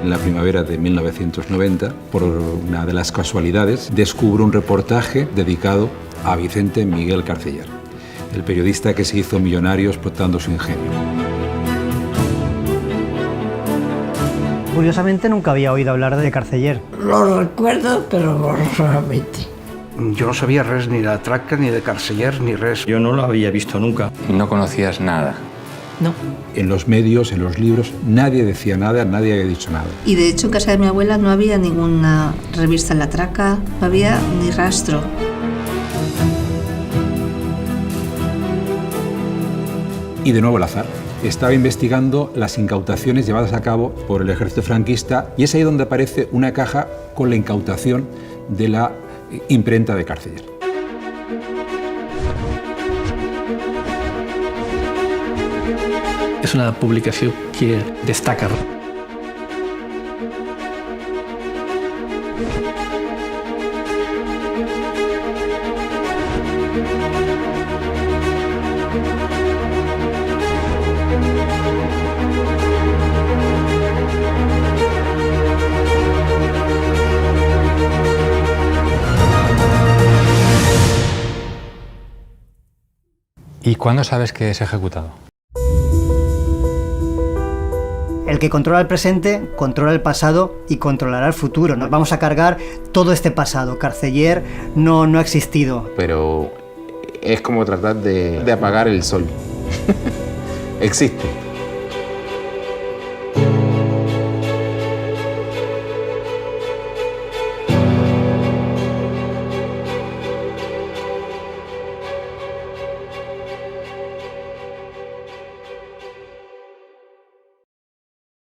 en la primavera de 1990, por una de las casualidades, descubro un reportaje dedicado a Vicente Miguel Carceller, el periodista que se hizo millonario explotando su ingenio. Curiosamente nunca había oído hablar de Carceller. Lo recuerdo, pero borrosamente. Jo no sabia res ni de Traca, ni de Carceller, ni res. Yo no lo había visto nunca. ¿Y no conocías nada? No. En los medios, en los libros, nadie decía nada, nadie había dicho nada. Y de hecho en casa de mi abuela no había ninguna revista en La Traca, no había ni rastro. Y de nuevo el azar. Estaba investigando las incautaciones llevadas a cabo por el ejército franquista y es ahí donde aparece una caja con la incautación de la imprenta de Carceller. És una publicació que destaca. ¿Y cuándo sabes que es ejecutado? El que controla el presente, controla el pasado y controlará el futuro. Nos vamos a cargar todo este pasado. Carceller no ha existido. Pero es como tratar de apagar el sol. Existe.